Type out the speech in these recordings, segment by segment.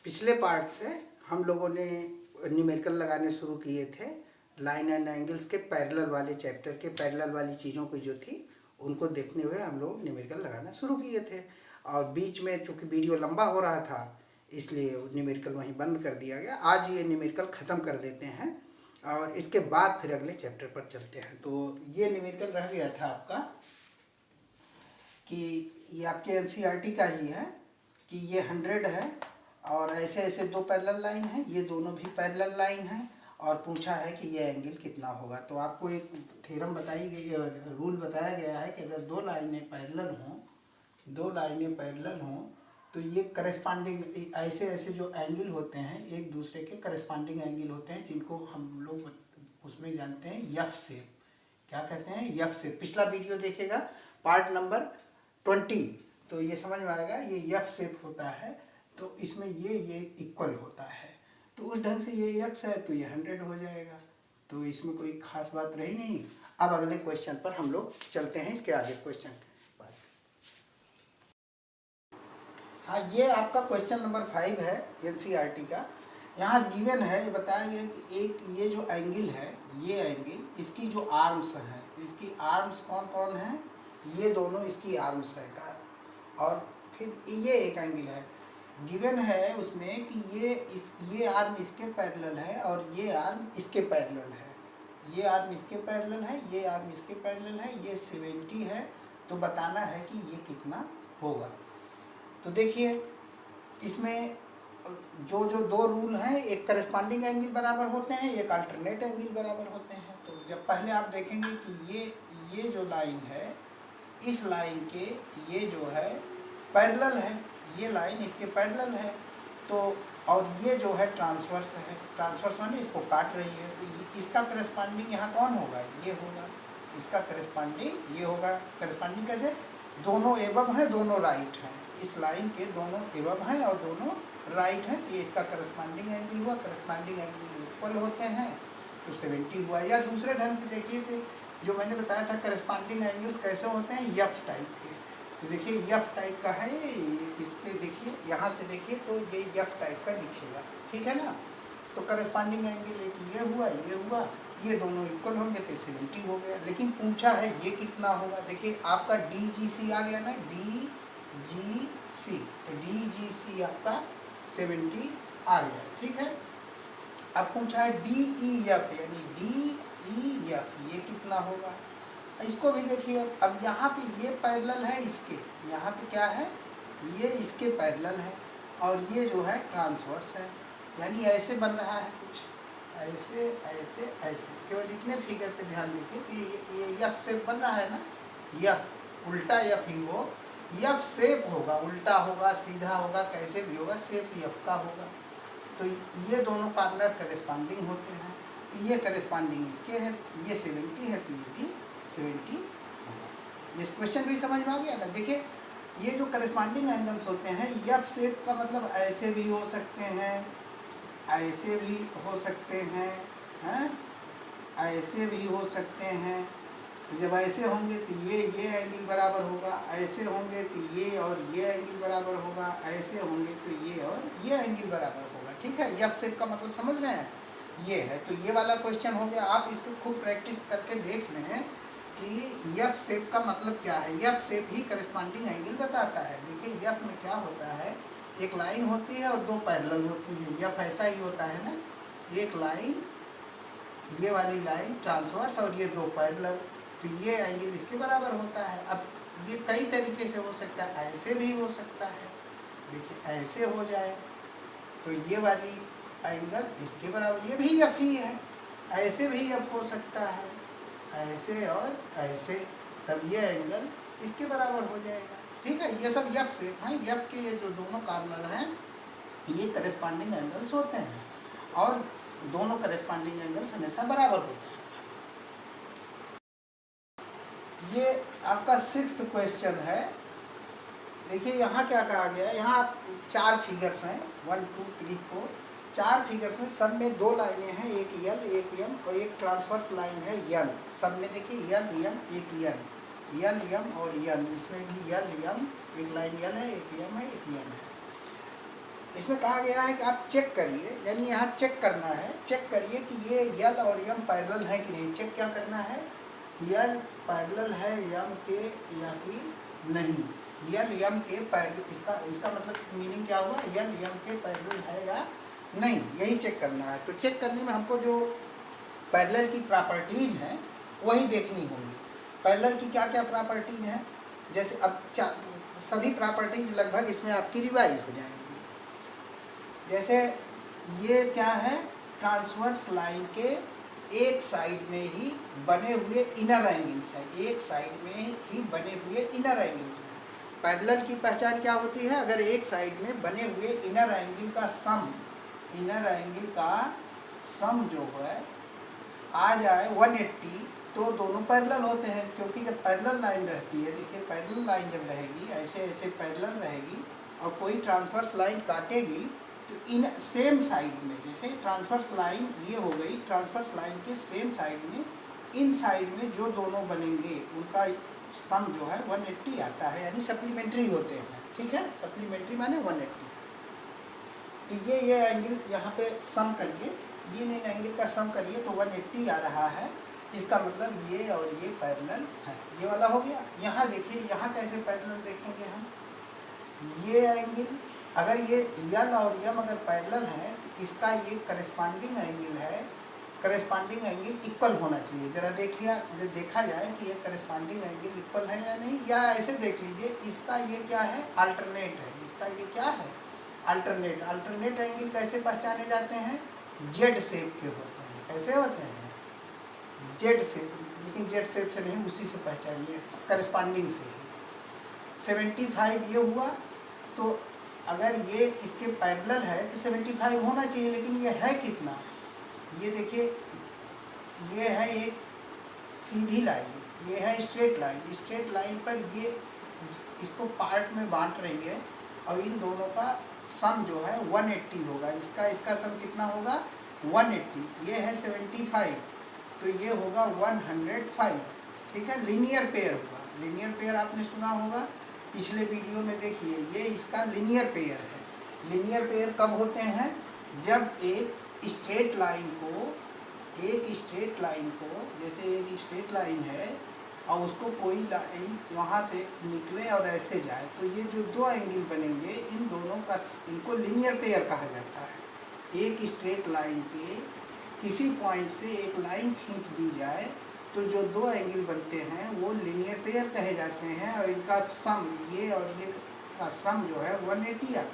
पिछले पार्ट से हम लोगों ने न्यूमेरिकल लगाने शुरू किए थे। लाइन एंड एंगल्स के पैरेलल वाले चैप्टर के पैरेलल वाली चीज़ों को जो थी उनको देखने हुए हम लोग न्यूमेरिकल लगाना शुरू किए थे। और बीच में चूँकि वीडियो लंबा हो रहा था इसलिए न्यूमेरिकल वहीं बंद कर दिया गया। आज ये न्यूमेरिकल ख़त्म कर देते हैं और इसके बाद फिर अगले चैप्टर पर चलते हैं। तो ये न्यूमेरिकल रह गया था आपका कि ये आपके एनसीईआरटी का ही है कि ये 100 है और ऐसे ऐसे दो पैरेलल लाइन है, ये दोनों भी पैरेलल लाइन है और पूछा है कि ये एंगल कितना होगा। तो आपको एक थ्योरम बताई गई, रूल बताया गया है कि अगर दो लाइनें पैरेलल हों तो ये करस्पॉन्डिंग ऐसे ऐसे जो एंगल होते हैं एक दूसरे के करस्पॉन्डिंग एंगल होते हैं, जिनको हम लोग उसमें जानते हैं एफ शेप। क्या कहते हैं? F shape. पिछला वीडियो देखिएगा पार्ट नंबर 20 तो ये समझ में आएगा। ये एफ शेप होता है तो इसमें ये इक्वल होता है, तो उस ढंग से ये x है तो ये 100 हो जाएगा। तो इसमें कोई खास बात रही नहीं। अब अगले क्वेश्चन पर हम लोग चलते हैं। इसके आगे क्वेश्चन हाँ, ये आपका क्वेश्चन नंबर 5 है एनसीईआरटी का। यहाँ गिवन है, ये बताया गया कि एक ये जो एंगल है, ये एंगल इसकी जो आर्म्स हैं, इसकी आर्म्स कौन कौन है? ये दोनों इसकी आर्म्स है का। और फिर ये एक एंगल है गिवन है उसमें कि ये आर्म इसके पैरेलल है और ये आर्म इसके पैरेलल है। ये आर्म इसके पैरेलल है, ये आर्म इसके पैरेलल है, ये 70 है। तो बताना है कि ये कितना होगा। तो देखिए इसमें जो जो दो रूल हैं, एक करस्पॉन्डिंग एंगल बराबर होते हैं, एक अल्टरनेट एंगल बराबर होते हैं। तो जब पहले आप देखेंगे कि ये जो लाइन है, इस लाइन के ये जो है पैरेलल है, ये लाइन इसके पैरेलल है। तो और ये जो है ट्रांसवर्स है, ट्रांसवर्स माने इसको काट रही है। तो इसका करस्पॉन्डिंग यहाँ कौन होगा? ये होगा। इसका करस्पॉन्डिंग ये होगा। करस्पॉन्डिंग कैसे? दोनों एबव हैं, दोनों राइट हैं। इस लाइन के दोनों एबव हैं और दोनों राइट हैं, तो ये इसका करस्पॉन्डिंग एंगल हुआ। करस्पॉन्डिंग एंगल इक्वल होते हैं तो 70 हुआ। या दूसरे ढंग से देखिए कि जो मैंने बताया था करस्पॉन्डिंग एंगल्स कैसे होते हैं, एफ टाइप के। तो देखिए एफ टाइप का है, इससे देखिए, यहाँ से देखिए तो ये एफ टाइप का दिखेगा, ठीक है ना। तो करस्पॉन्डिंग एंगल एक ये हुआ, ये दोनों इक्वल होंगे तो 70 हो गया। लेकिन पूछा है ये कितना होगा। देखिए आपका DGC आ गया ना, DGC, तो DGC आपका 70 आ गया, ठीक है। अब पूछा है DEF, यानी DEF ये कितना होगा। इसको भी देखिए। अब यहाँ पे ये पैरेलल है इसके, यहाँ पे क्या है, ये इसके पैरेलल है और ये जो है ट्रांसवर्स है। यानी ऐसे बन रहा है कुछ, ऐसे ऐसे ऐसे। केवल इतने फिगर पे ध्यान दीजिए कि ये एफ शेप बन रहा है ना। एफ उल्टा एफ ही हो, एफ शेप होगा, उल्टा होगा, सीधा होगा, कैसे भी होगा, शेप एफ का होगा। तो ये दोनों कॉर्नर करस्पॉन्डिंग होते हैं। तो ये करस्पॉन्डिंग इसके है, ये 70 है तो ये भी 70 होगा। इस क्वेश्चन भी समझ में आ गया ना। देखिए ये जो करस्पॉन्डिंग एंगल्स होते हैं, एफ शेप का मतलब ऐसे भी हो सकते हैं, ऐसे भी हो सकते हैं, ऐसे भी हो सकते हैं। तो जब ऐसे होंगे तो ये एंगल बराबर होगा, ऐसे होंगे तो ये और ये एंगल बराबर होगा, ऐसे होंगे तो ये और ये एंगल बराबर होगा, ठीक है। एफ शेप का मतलब समझ रहे हैं, ये है। तो ये वाला क्वेश्चन हो गया। आप इसको खूब प्रैक्टिस करके देख लें कि एफ शेप का मतलब क्या है। एफ शेप ही करस्पॉन्डिंग एंगल बताता है। देखिए एफ में क्या होता है, एक लाइन होती है और दो पैरेलल होती है। एफ ऐसा ही होता है ना, एक लाइन, ये वाली लाइन ट्रांसवर्स और ये दो पैरेलल, तो ये एंगल इसके बराबर होता है। अब ये कई तरीके से हो सकता है, ऐसे भी हो सकता है। देखिए ऐसे हो जाए तो ये वाली एंगल इसके बराबर, ये भी एफ ही है। ऐसे भी एफ हो सकता है, ऐसे और ऐसे, तब ये एंगल इसके बराबर हो जाएगा, ठीक है। ये सब एफ शेप हैं। एफ के ये जो दोनों कॉर्नर हैं ये करस्पॉन्डिंग एंगल्स होते हैं और दोनों करस्पॉन्डिंग एंगल्स हमेशा बराबर होते हैं। ये आपका 6th क्वेश्चन है। देखिए यहाँ क्या कहा गया है, यहाँ 4 फिगर्स हैं, 1 2 3 4, 4 फिगर्स में सब में 2 लाइनें हैं, एक यल एक यम और एक ट्रांसवर्स लाइन है यल। सब में देखिए यल यम, एक यल यम और यल। इसमें भी यल यम, एक लाइन यल है, एक यम है, एक यम है। इसमें कहा गया है कि आप चेक करिए, यानी यहाँ चेक करना है, चेक करिए कि ये यल और यम पैरेलल है कि नहीं। चेक क्या करना है, यल पैरेलल है यम के या कि नहीं। यल यम के पैरेलल, इसका मतलब मीनिंग क्या हुआ, यल यम के पैरेलल है या नहीं, यही चेक करना है। तो चेक करने में हमको जो पैरेलल की प्रॉपर्टीज़ हैं वही देखनी होंगी। पैरेलल की क्या क्या प्रॉपर्टीज़ हैं, जैसे अब सभी प्रॉपर्टीज़ लगभग इसमें आपकी रिवाइज हो जाएंगी। जैसे ये क्या है, ट्रांसवर्स लाइन के एक साइड में ही बने हुए इनर एंगल्स हैं, एक साइड में ही बने हुए इनर एंगल्स हैं। पैरेलल की पहचान क्या होती है, अगर एक साइड में बने हुए इनर एंगल का सम, इनर एंगल का सम जो है आ जाए 180, तो दोनों पैरेलल होते हैं। क्योंकि जब पैरेलल लाइन रहती है, देखिए पैरेलल लाइन जब रहेगी, ऐसे ऐसे पैरेलल रहेगी और कोई ट्रांसवर्स लाइन काटेगी, तो इन सेम साइड में, जैसे ट्रांसवर्स लाइन ये हो गई, ट्रांसवर्स लाइन के सेम साइड में, इन साइड में जो दोनों बनेंगे उनका सम जो है 180 आता है, यानी सप्लीमेंट्री होते हैं। ठीक है, सप्लीमेंट्री माने 180। तो ये एंगल यहाँ पे सम करिए, ये इन एंगल का सम करिए तो 180 आ रहा है। इसका मतलब ये और ये पैरेलल है, ये वाला हो गया। यहाँ देखिए, यहाँ कैसे पैरेलल देखेंगे हम, ये एंगल अगर ये यल और यम अगर पैरेलल है तो इसका ये करस्पॉन्डिंग एंगल है, करस्पॉन्डिंग एंगल इक्वल होना चाहिए। ज़रा देखिए, देखा जाए कि ये करस्पॉन्डिंग एंगल इक्वल है या नहीं, या ऐसे देख लीजिए इसका ये क्या है, अल्टरनेट है, इसका ये क्या है, अल्टरनेट। अल्टरनेट एंगल कैसे पहचाने जाते हैं, जेड शेप के होते हैं। कैसे होते हैं, जेड शेप, लेकिन जेड शेप से नहीं, उसी से पहचानिए, करस्पॉन्डिंग से ही। 75 ये हुआ, तो अगर ये इसके पैरेलल है तो 75 होना चाहिए, लेकिन ये है कितना, ये देखिए, ये है एक सीधी लाइन, ये है स्ट्रेट लाइन। स्ट्रेट लाइन पर ये इसको पार्ट में बांट रही है और इन दोनों का सम जो है 180 होगा। इसका सम कितना होगा, 180। ये है 75, तो ये होगा 105। ठीक है, लीनियर पेयर हुआ। लीनियर पेयर आपने सुना होगा, पिछले वीडियो में देखिए, ये इसका लीनियर पेयर है। लीनियर पेयर कब होते हैं, जब एक स्ट्रेट लाइन को, जैसे एक स्ट्रेट लाइन है और उसको कोई लाइन वहाँ से निकले और ऐसे जाए, तो ये जो दो एंगल बनेंगे, इन दोनों का, इनको लीनियर पेयर कहा जाता है। एक स्ट्रेट लाइन पे किसी पॉइंट से एक लाइन खींच दी जाए तो जो दो एंगल बनते हैं वो लीनियर पेयर कहे जाते हैं, और इनका सम, ये और ये का सम जो है 180 आता है।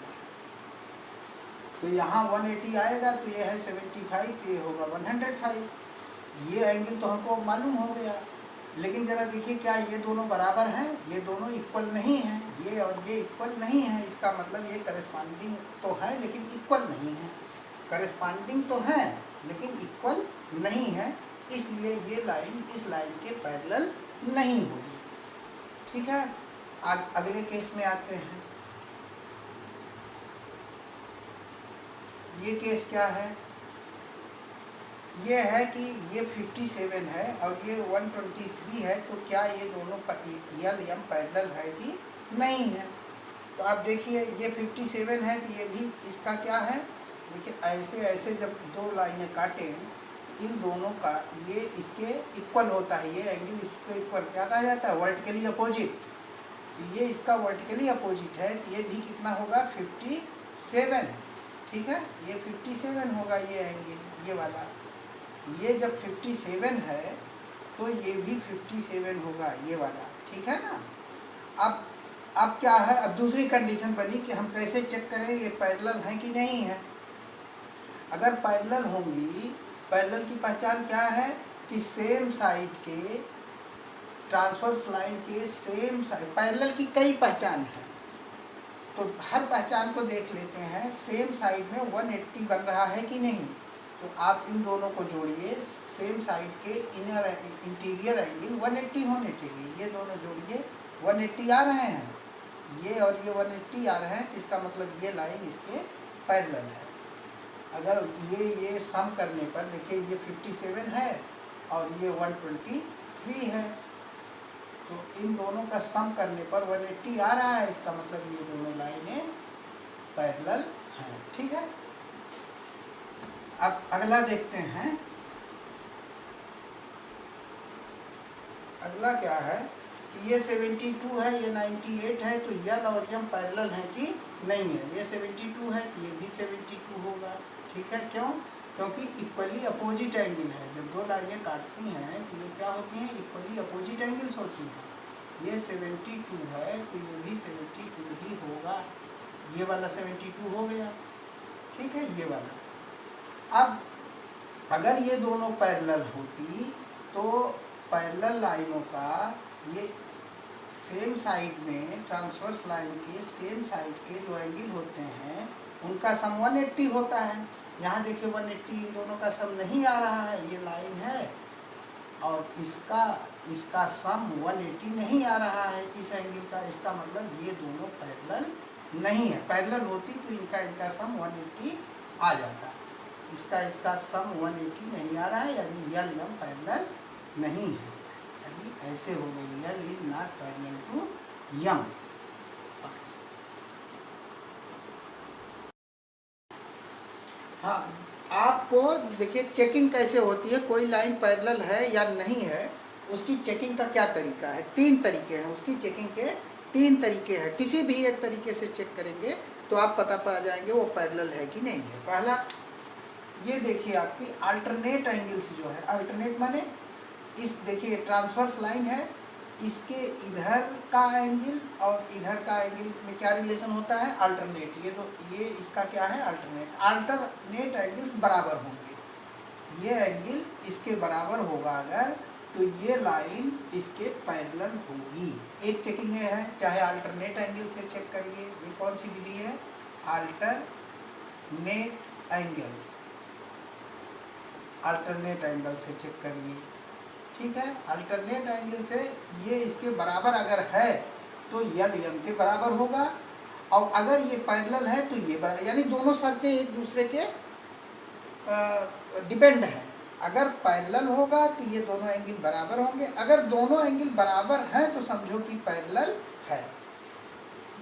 तो यहाँ 180 आएगा, तो ये है 75, तो ये होगा 105। ये एंगल तो हमको मालूम हो गया, लेकिन ज़रा देखिए, क्या ये दोनों बराबर हैं, ये दोनों इक्वल नहीं हैं, ये और ये इक्वल नहीं है। इसका मतलब ये करस्पॉन्डिंग तो है लेकिन इक्वल नहीं है, करस्पॉन्डिंग तो है लेकिन इक्वल नहीं है, इसलिए ये लाइन इस लाइन के पैरेलल नहीं होगी। ठीक है, अगले केस में आते हैं। ये केस क्या है, ये है कि ये 57 है और ये 123 है, तो क्या ये दोनों यल यम पैरेलल है कि नहीं है। तो आप देखिए, ये 57 है तो ये भी इसका क्या है, देखिए ऐसे ऐसे जब दो लाइनें काटें तो इन दोनों का ये इसके इक्वल होता है, ये एंगल इसको इक्वल क्या कहा जाता है, वर्टिकली अपोजिट। तो ये इसका वर्टिकली अपोजिट है, तो ये भी कितना होगा, 57। ठीक है, ये 57 होगा ये एंगल, ये वाला। ये जब 57 है तो ये भी 57 होगा, ये वाला। ठीक है ना। अब क्या है, अब दूसरी कंडीशन बनी कि हम कैसे चेक करें ये पैरेलल है कि नहीं है। अगर पैरेलल होंगी, पैरेलल की पहचान क्या है कि सेम साइड के, ट्रांसवर्स लाइन के सेम साइड, पैरेलल की कई पहचान है, तो हर पहचान को देख लेते हैं। सेम साइड में 180 बन रहा है कि नहीं, तो आप इन दोनों को जोड़िए, सेम साइड के इंटीरियर एंगल 180 होने चाहिए, ये दोनों जोड़िए 180 आ रहे हैं, ये और ये 180 आ रहे हैं, तो इसका मतलब ये लाइन इसके पैरेलल है। अगर ये सम करने पर देखिए, ये 57 है और ये 123 है, तो इन दोनों का सम करने पर 180 आ रहा है, इसका मतलब ये दोनों लाइनें पैरेलल हैं। ठीक है, अब अगला देखते हैं। अगला क्या है कि ये 72 है, ये 98 है, तो यल और यम पैरेलल है कि नहीं है। ये 72 है तो ये भी 72 होगा। ठीक है, क्यों? क्योंकि इक्वली अपोजिट एंगल है। जब दो लाइनें काटती हैं तो ये क्या होती हैं? इक्वली अपोजिट एंगल्स होती हैं। ये 72 है तो ये भी 72 ही होगा। ये वाला 72 हो गया। ठीक है, ये वाला। अब अगर ये दोनों पैरेलल होती तो पैरेलल लाइनों का ये सेम साइड में, ट्रांसवर्स लाइन के सेम साइड के जो एंगल होते हैं उनका सम 180 होता है। यहाँ देखिए 180 इन दोनों का सम नहीं आ रहा है। ये लाइन है और इसका सम 180 नहीं आ रहा है इस एंगल का। इसका मतलब ये दोनों पैरेलल नहीं है। पैरेलल होती तो इनका सम 180 आ जाता। इसका सम 180 नहीं आ रहा है, यानी यल यम पैरेलल नहीं है। यानी ऐसे हो गई, L is not parallel to M. हाँ, आपको देखिए चेकिंग कैसे होती है, कोई लाइन पैरेलल है या नहीं है, उसकी चेकिंग का क्या तरीका है। 3 तरीके हैं उसकी चेकिंग के। 3 तरीके हैं। किसी भी एक तरीके से चेक करेंगे तो आप पता पा जाएंगे वो पैरेलल है कि नहीं है। पहला ये देखिए आपकी अल्टरनेट एंगल्स जो है, अल्टरनेट माने इस देखिए ट्रांसवर्स लाइन है, इसके इधर का एंगल और इधर का एंगल में क्या रिलेशन होता है? अल्टरनेट। ये इसका क्या है? अल्टरनेट। अल्टरनेट एंगल्स बराबर होंगे। ये एंगल इसके बराबर होगा अगर, तो ये लाइन इसके पैरेलल होगी। एक चेकिंग ये है, चाहे अल्टरनेट एंगल से चेक करिए। ये कौन सी विधि है? Alternate angle. अल्टरनेट एंगल से चेक करिए। ठीक है, अल्टरनेट एंगल से ये इसके बराबर अगर है तो यल यम के बराबर होगा, और अगर ये पैरेलल है तो ये बराबर, यानी दोनों शर्तें एक दूसरे के डिपेंड है। अगर पैरेलल होगा तो ये दोनों एंगल बराबर होंगे। अगर दोनों एंगल बराबर हैं तो समझो कि पैरेलल है।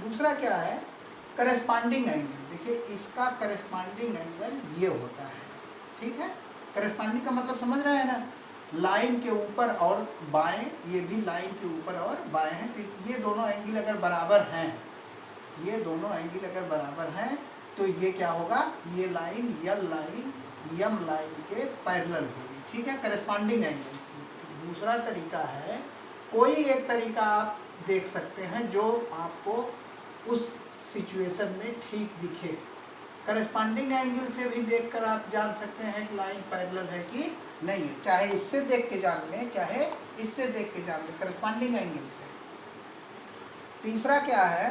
दूसरा क्या है? Corresponding angle. देखिए इसका करस्पॉन्डिंग एंगल ये होता है। ठीक है, करस्पॉन्डिंग का मतलब समझ रहे हैं ना? लाइन के ऊपर और बाएं, ये भी लाइन के ऊपर और बाएं हैं, तो ये दोनों एंगल अगर बराबर हैं, ये दोनों एंगल अगर बराबर हैं तो ये क्या होगा? ये लाइन यल लाइन यम लाइन के पैरेलल होगी। ठीक है, करस्पॉन्डिंग एंगल। दूसरा तरीका है, कोई एक तरीका आप देख सकते हैं जो आपको उस सिचुएशन में ठीक दिखे। करस्पॉन्डिंग एंगल से भी देखकर आप जान सकते हैं कि लाइन पैरेलल है कि नहीं है। चाहे इससे देख के जान लें, चाहे इससे देख के जान लें, करस्पॉन्डिंग एंगल से। तीसरा क्या है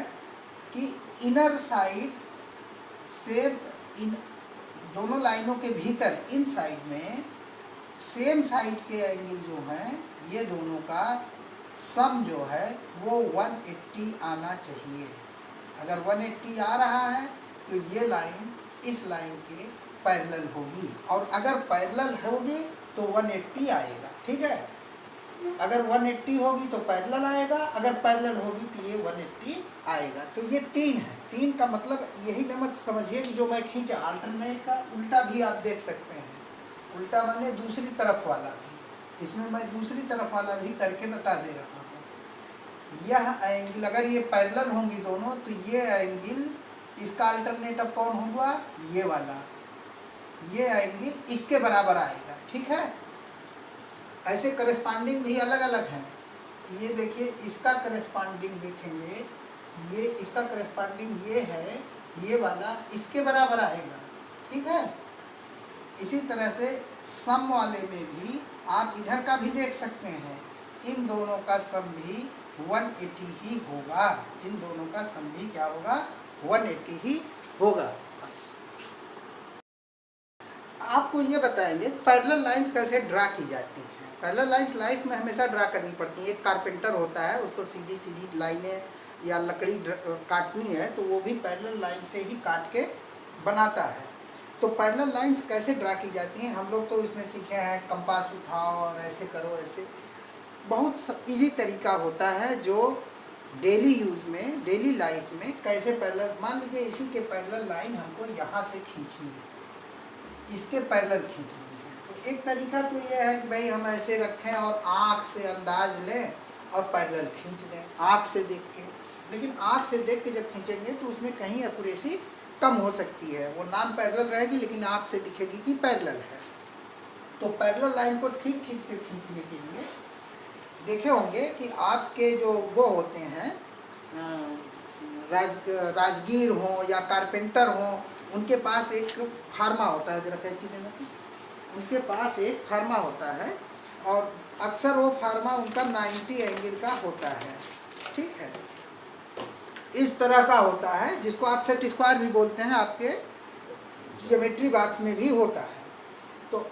कि इनर साइड से दोनों लाइनों के भीतर इन साइड में सेम साइड के एंगल जो हैं, ये दोनों का सम जो है वो 180 आना चाहिए। अगर 180 आ रहा है तो ये लाइन इस लाइन के पैरेलल होगी, और अगर पैरेलल होगी तो 180 आएगा। ठीक है, अगर 180 होगी तो पैरेलल आएगा, अगर पैरेलल होगी तो ये 180 आएगा। तो ये 3 है। 3 का मतलब यही न मत समझिए कि जो मैं खींचा, अल्टरनेट का उल्टा भी आप देख सकते हैं। उल्टा माने दूसरी तरफ वाला भी। इसमें मैं दूसरी तरफ वाला भी करके बता दे रहा हूँ। यह एंगल अगर ये पैरेलल होंगी दोनों तो ये एंगल, इसका अल्टरनेट अब कौन होगा? ये वाला। ये एंगल इसके बराबर आएगा। ठीक है, ऐसे करस्पॉन्डिंग भी अलग अलग हैं। ये देखिए इसका करस्पॉन्डिंग देखेंगे, ये इसका करस्पॉन्डिंग ये है, ये वाला इसके बराबर आएगा। ठीक है, इसी तरह से सम वाले में भी आप इधर का भी देख सकते हैं। इन दोनों का सम भी 180 ही होगा। इन दोनों का सम भी क्या होगा? 180 ही होगा। आपको ये बताएंगे पैरेलल लाइंस कैसे ड्रा की जाती हैं। पैरेलल लाइंस लाइफ में हमेशा ड्रा करनी पड़ती है। एक कारपेंटर होता है, उसको सीधी सीधी लाइनें या लकड़ी काटनी है तो वो भी पैरेलल लाइन से ही काट के बनाता है। तो पैरेलल लाइंस कैसे ड्रा की जाती हैं, हम लोग तो इसमें सीखे हैं कंपास उठाओ और ऐसे करो, ऐसे बहुत इजी तरीका होता है जो डेली यूज़ में, डेली लाइफ में कैसे पैरेलल, मान लीजिए इसी के पैरेलल लाइन हमको यहाँ से खींचनी है, इसके पैरेलल खींचनी है। तो एक तरीका तो यह है कि भाई हम ऐसे रखें और आँख से अंदाज लें और पैरेलल खींच दें आँख से देख के। लेकिन आँख से देख के जब खींचेंगे तो उसमें कहीं एक्यूरेसी कम हो सकती है, वो नॉन पैरेलल रहेगी लेकिन आँख से दिखेगी कि पैरेलल है। तो पैरेलल लाइन को ठीक ठीक से खींचने के लिए देखे होंगे कि आपके जो वो होते हैं राजगीर हों या कारपेंटर हों, उनके पास एक फार्मा होता है, जरा कैंची देना, उनके पास एक फार्मा होता है और अक्सर वो फार्मा उनका 90 एंगल का होता है, ठीक है, इस तरह का होता है, जिसको आप सेट स्क्वायर भी बोलते हैं, आपके ज्योमेट्री बॉक्स में भी होता है। तो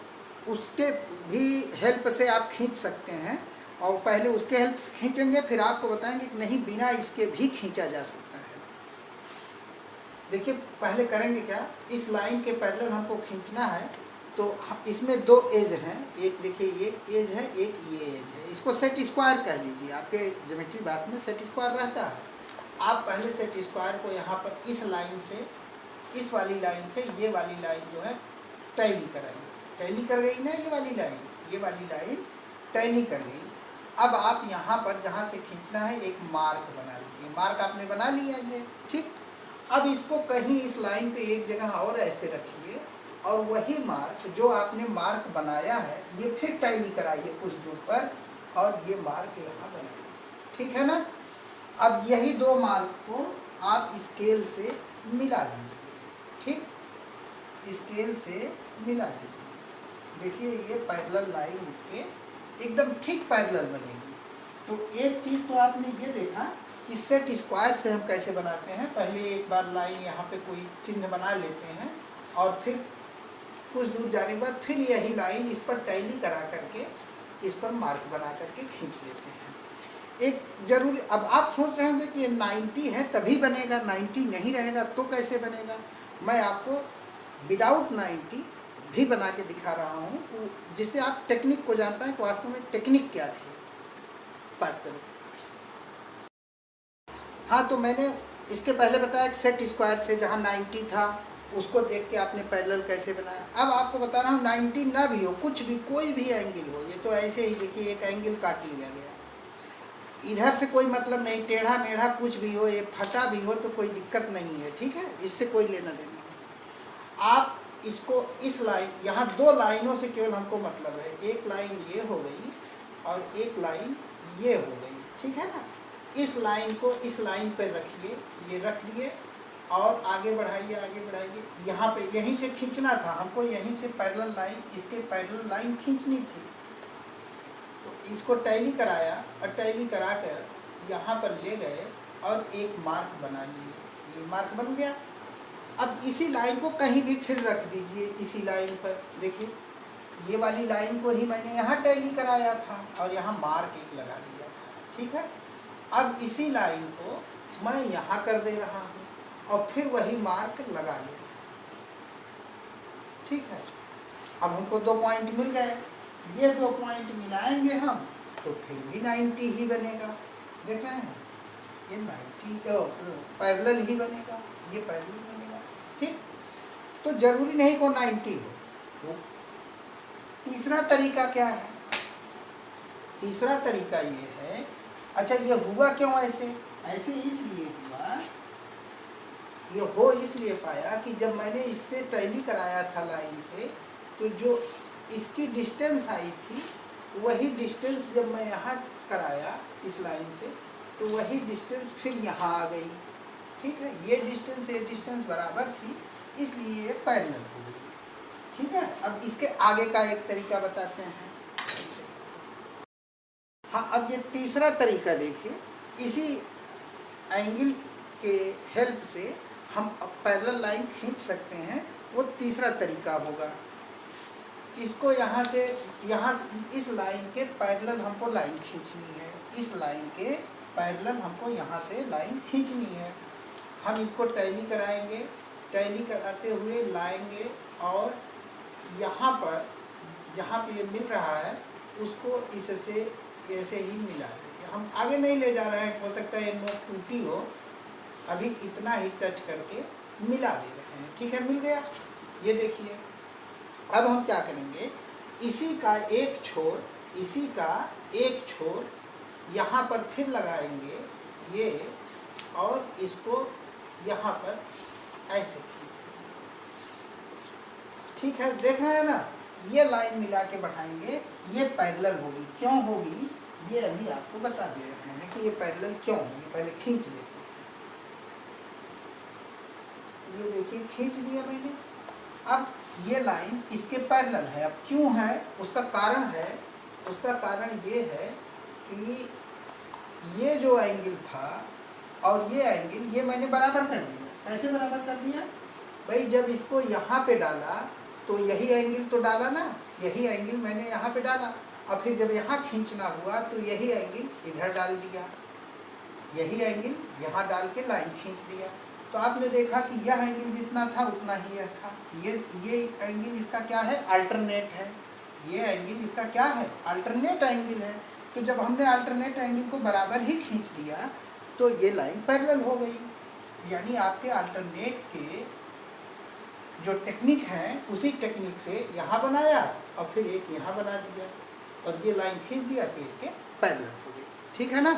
उसके भी हेल्प से आप खींच सकते हैं, और पहले उसके हेल्प से खींचेंगे, फिर आपको बताएंगे कि नहीं बिना इसके भी खींचा जा सकता है। देखिए पहले करेंगे क्या, इस लाइन के पैरेलल हमको खींचना है, तो इसमें दो एज हैं, एक देखिए ये एज है, एक ये एज है, इसको सेट स्क्वायर कह लीजिए, आपके ज्योमेट्री बॉक्स में सेट स्क्वायर रहता है। आप पहले सेट स्क्वायर को यहाँ पर इस लाइन से, इस वाली लाइन से ये वाली लाइन जो है टैली कराइए, टैली कर गई ना ये वाली लाइन टैली कर गई। अब आप यहाँ पर जहाँ से खींचना है एक मार्क बना लीजिए, मार्क आपने बना लिया ये, ठीक। अब इसको कहीं इस लाइन पे एक जगह और ऐसे रखिए, और वही मार्क जो आपने मार्क बनाया है ये फिर टैली कराइए कुछ दूर पर, और ये मार्क यहाँ बनाइए, ठीक है ना। अब यही दो मार्क को आप स्केल से मिला दीजिए, ठीक, स्केल से मिला दीजिए। देखिए ये पैरेलल लाइन इसके एकदम ठीक पैरेलल बनेगी। तो एक चीज़ तो आपने ये देखा कि सेट स्क्वायर से हम कैसे बनाते हैं। पहले एक बार लाइन यहाँ पे कोई चिन्ह बना लेते हैं, और फिर कुछ दूर जाने के बाद फिर यही लाइन इस पर टैली करा करके इस पर मार्क बना करके खींच लेते हैं। एक जरूरी, अब आप सोच रहे होंगे कि 90 है तभी बनेगा, 90 नहीं रहेगा तो कैसे बनेगा। मैं आपको विदाउट 90 भी बना के दिखा रहा हूँ, जिससे आप टेक्निक को जान पाएं कि वास्तव में टेक्निक क्या थी। पास करो। हाँ, तो मैंने इसके पहले बताया कि सेट स्क्वायर से जहाँ 90 था उसको देख के आपने पैरेलल कैसे बनाया। अब आपको बता रहा हूँ 90 ना भी हो, कुछ भी कोई भी एंगल हो, ये तो ऐसे ही देखिए एक एंगल काट लिया गया, इधर से कोई मतलब नहीं, टेढ़ा मेढ़ा कुछ भी हो, ये फटा भी हो तो कोई दिक्कत नहीं है, ठीक है, इससे कोई लेना देना नहीं। आप इसको इस लाइन, यहाँ दो लाइनों से केवल हमको मतलब है, एक लाइन ये हो गई और एक लाइन ये हो गई, ठीक है ना। इस लाइन को इस लाइन पर रखिए, ये रख लिए और आगे बढ़ाइए, आगे बढ़ाइए, यहाँ पे यहीं से खींचना था हमको, यहीं से पैरेलल लाइन, इसके पैरेलल लाइन खींचनी थी। तो इसको टैली कराया और टैली करा कर यहाँ पर ले गए और एक मार्क बना लिए, ये मार्क बन गया। अब इसी लाइन को कहीं भी फिर रख दीजिए, इसी लाइन पर देखिए ये वाली लाइन को ही मैंने यहाँ टैली कराया था और यहाँ मार्क एक लगा दिया था, ठीक है। अब इसी लाइन को मैं यहाँ कर दे रहा हूँ और फिर वही मार्क लगा ले, ठीक है। अब हमको 2 पॉइंट मिल गए, ये 2 पॉइंट मिलाएंगे हम तो फिर भी 90 ही बनेगा, देख रहे हैं, ये 90 पैरेलल ही बनेगा, ये पैरेलल बनेगा, ठीक। तो जरूरी नहीं को 90 हो। तीसरा तरीका क्या है, तीसरा तरीका ये है, अच्छा ये हुआ क्यों ऐसे, ऐसे इसलिए हुआ, ये हो इसलिए पाया कि जब मैंने इससे टैली कराया था लाइन से, तो जो इसकी डिस्टेंस आई थी वही डिस्टेंस जब मैं यहाँ कराया इस लाइन से, तो वही डिस्टेंस फिर यहाँ आ गई, ठीक है। ये डिस्टेंस बराबर थी, इसलिए ये पैरेलल हो गई, ठीक है। अब इसके आगे का एक तरीका बताते हैं। हाँ, अब ये तीसरा तरीका देखिए, इसी एंगल के हेल्प से हम पैरेलल लाइन खींच सकते हैं, वो तीसरा तरीका होगा। इसको यहाँ से, यहाँ इस लाइन के पैरेलल हमको लाइन खींचनी है, इस लाइन के पैरेलल हमको यहाँ से लाइन खींचनी है। हम इसको टैली कराएंगे, टैली कराते हुए लाएंगे और यहाँ पर जहाँ पे ये मिल रहा है उसको इससे ऐसे ही मिला देंगे, हम आगे नहीं ले जा रहे हैं, हो सकता है ये नोक टूटी हो, अभी इतना ही टच करके मिला दे रहे हैं। ठीक है, मिल गया। ये देखिए, अब हम क्या करेंगे, इसी का एक छोर, इसी का एक छोर यहाँ पर फिर लगाएंगे ये, और इसको यहाँ पर ऐसे खींच लेंगे। ठीक है, देख रहे हैं ना, ये लाइन मिला के बढ़ाएंगे, ये पैरेलल होगी। क्यों होगी ये अभी आपको बता दे रहे हैं कि ये पैरेलल क्यों होगी। पहले खींच लेते हैं, ये देखिए खींच दिया मैंने। अब ये लाइन इसके पैरेलल है। अब क्यों है, उसका कारण है, उसका कारण ये है कि ये जो एंगल था और ये एंगल, ये मैंने बराबर कर दिया। ऐसे बराबर कर दिया भाई, जब इसको यहाँ पे डाला तो यही एंगल तो डाला ना, यही एंगल मैंने यहाँ पे डाला, और फिर जब यहाँ खींचना हुआ तो यही एंगल इधर डाल दिया, यही एंगल यहाँ डाल के लाइन खींच दिया। तो आपने देखा कि यह एंगल जितना था उतना ही यह था। ये एंगल इसका क्या है, अल्टरनेट है। ये एंगल इसका क्या है, अल्टरनेट एंगल है। तो जब हमने अल्टरनेट एंगल को बराबर ही खींच दिया तो ये लाइन पैरेलल हो गई। यानी आपके अल्टरनेट के जो टेक्निक है उसी टेक्निक से यहाँ बनाया और फिर एक यहाँ बना दिया और ये लाइन खींच दिया तो इसके पैरेलल हो गई। ठीक है ना।